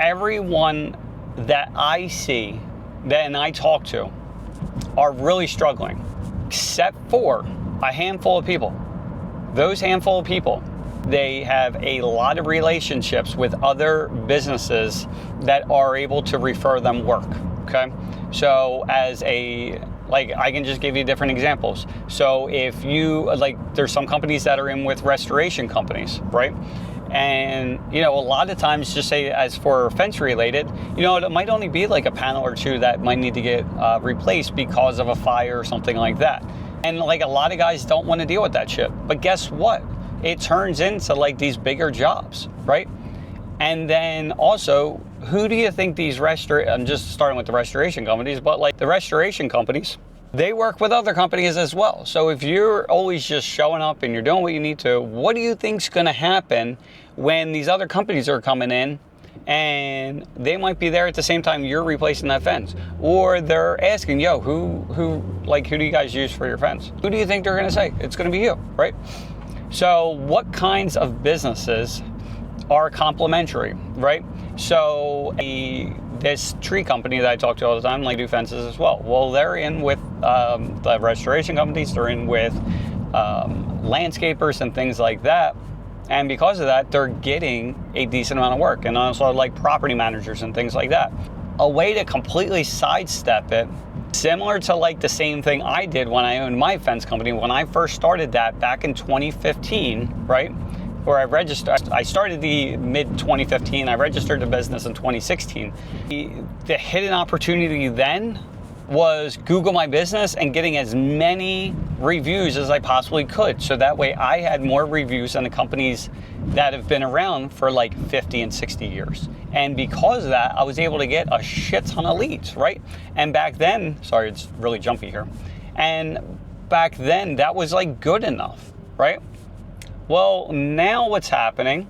everyone that I see and I talk to are really struggling, except for a handful of people. Those handful of people, they have a lot of relationships with other businesses that are able to refer them work, okay? So I can just give you different examples. So if you, there's some companies that are in with restoration companies, right? And, a lot of times, just say as for fence related, it might only be like a panel or two that might need to get replaced because of a fire or something like that. And a lot of guys don't want to deal with that shit. But guess what? It turns into these bigger jobs, right? And then also, who do you think these I'm just starting with the restoration companies, but the restoration companies, they work with other companies as well. So if you're always just showing up and you're doing what you need to, what do you think's going to happen when these other companies are coming in and they might be there at the same time you're replacing that fence? Or they're asking, yo, who do you guys use for your fence? Who do you think they're going to say? It's going to be you, right? So what kinds of businesses are complementary, right? So this tree company that I talk to all the time, do fences as well. Well, they're in with the restoration companies, they're in with landscapers and things like that. And because of that, they're getting a decent amount of work. And also property managers and things like that. A way to completely sidestep it, similar to the same thing I did when I owned my fence company, when I first started that back in 2015, right? Where I started the mid-2015, I registered the business in 2016. The hidden opportunity then was Google My Business and getting as many reviews as I possibly could. So that way I had more reviews than the companies that have been around for 50 and 60 years. And because of that, I was able to get a shit ton of leads, right? And back then, sorry, it's really jumpy here. And back then that was good enough, right? Well, now what's happening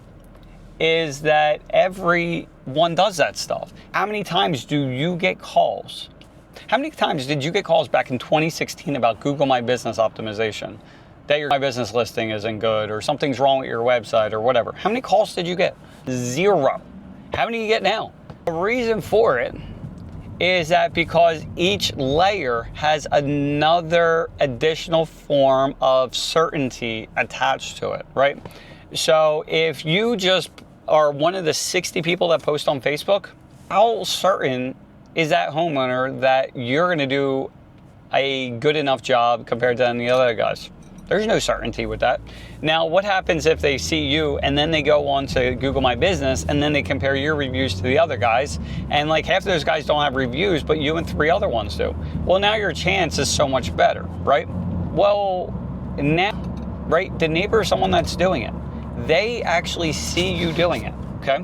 is that everyone does that stuff. How many times do you get calls? How many times did you get calls back in 2016 about Google My Business optimization? That your My Business listing isn't good or something's wrong with your website or whatever. How many calls did you get? 0. How many do you get now? The reason for it is that because each layer has another additional form of certainty attached to it, right? So if you just are one of the 60 people that post on Facebook, how certain is that homeowner that you're going to do a good enough job compared to any other guys? There's no certainty with that. Now, what happens if they see you and then they go on to Google My Business and then they compare your reviews to the other guys and half of those guys don't have reviews, but you and 3 other ones do? Well, now your chance is so much better, right? Well, now, right, the neighbor is someone that's doing it. They actually see you doing it, okay?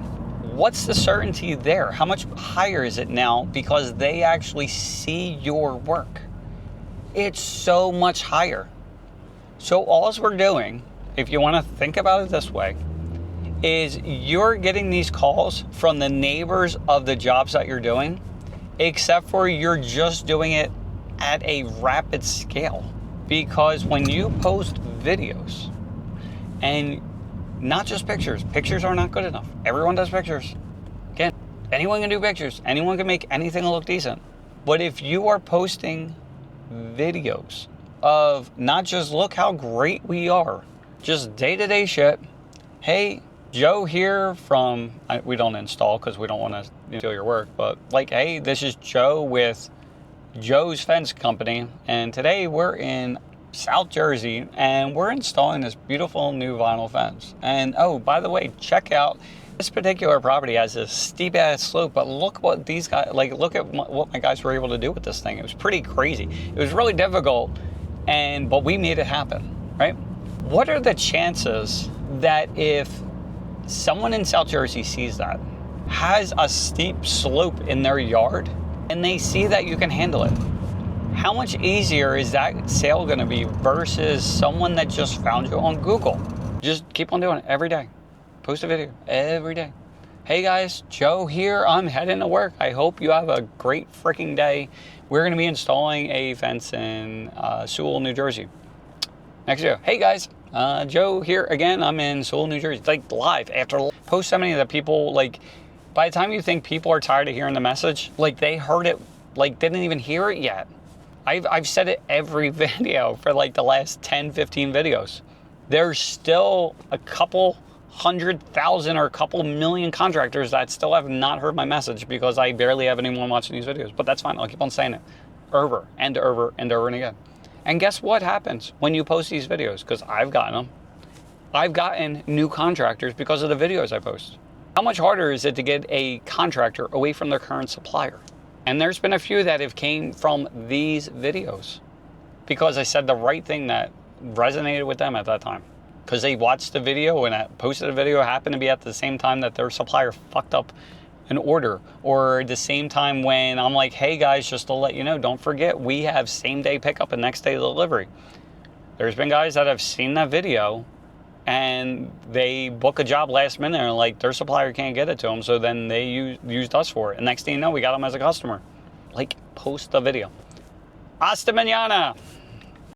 What's the certainty there? How much higher is it now because they actually see your work? It's so much higher. So all we're doing, if you want to think about it this way, is you're getting these calls from the neighbors of the jobs that you're doing, except for you're just doing it at a rapid scale. Because when you post videos, and not just pictures are not good enough. Everyone does pictures. Again, anyone can do pictures. Anyone can make anything look decent. But if you are posting videos of not just look how great we are, just day-to-day shit. Hey, Joe here from, we don't install because we don't want to steal your work, but hey, this is Joe with Joe's Fence Company, and today we're in South Jersey and we're installing this beautiful new vinyl fence. And oh, by the way, check out this particular property has a steep ass slope, but look what these guys, look at what my guys were able to do with this thing. It was pretty crazy. It was really difficult, but we made it happen, right? What are the chances that if someone in South Jersey sees that, has a steep slope in their yard, and they see that you can handle it, how much easier is that sale going to be versus someone that just found you on Google? Just keep on doing it every day. Post a video every day. Hey guys, Joe here. I'm heading to work. I hope you have a great freaking day. We're going to be installing a fence in Sewell, New Jersey. Next video. Hey guys, Joe here again. I'm in Sewell, New Jersey. Live after post so many that people By the time you think people are tired of hearing the message, like they heard it, like didn't even hear it yet. I've said it every video for like the last 10, 15 videos. There's still a couple 100,000 or a couple million contractors that still have not heard my message because I barely have anyone watching these videos. But that's fine. I'll keep on saying it over and over and over and again. And guess what happens when you post these videos? Because I've gotten them. I've gotten new contractors because of the videos I post. How much harder is it to get a contractor away from their current supplier? And there's been a few that have came from these videos because I said the right thing that resonated with them at that time. Because they watched the video and I posted a video happened to be at the same time that their supplier fucked up an order, or the same time when I'm like, hey guys, just to let you know, don't forget we have same day pickup and next day delivery. There's been guys that have seen that video and they book a job last minute and like their supplier can't get it to them, so then they used us for it. And next thing you know, we got them as a customer. Like, post the video. Hasta mañana.